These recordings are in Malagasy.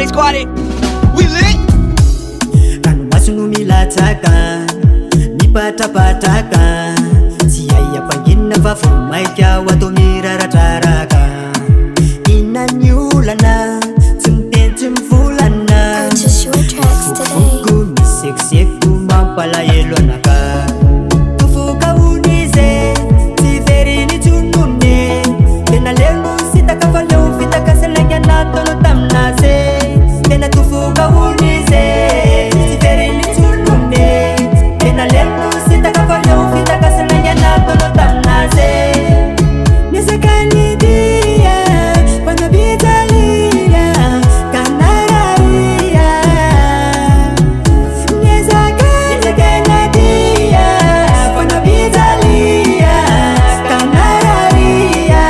squatty. We lit. Ranomasy no milatsaka, mipatapataka, tsy hay ampangina fa vo maika ho atao miraratraraka. Inona ny olana, tsy miteny tsy mivolana, fofoko misekiseko mampalahelo anaka. Tofoka onize, tsy very ny tsonone, tena leo no sitaka fa leo vitaka selenge natolo taminaze. Tena tofoka onize, tsy very ny tsonone, tena leo no sitaka fa leo vitaka selenge natolo taminaze. Nisaka nidia, panabitalia, kanararia. Nisaka nidia, panabitalia, kanararia.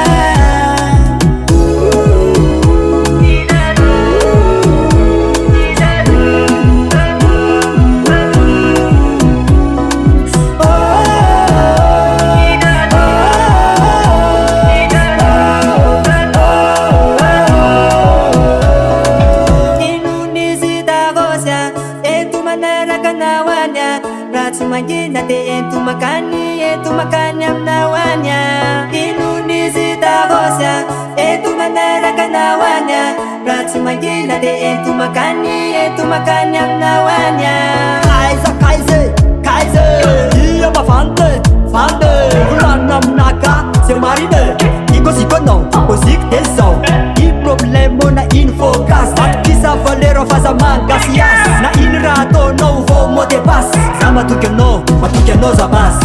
Mangina te entu makani amnawanya. Inunizita gosia entu manara kanawanya. Ratsu mangina te entu makani amnawanya. Kaiser iya ba fante Ulana mnaka se maride Iko sikono musik tesau I problemo na infocas Kisa valero faza mangasias Na inrato no homo de pas Sama tukeno zabas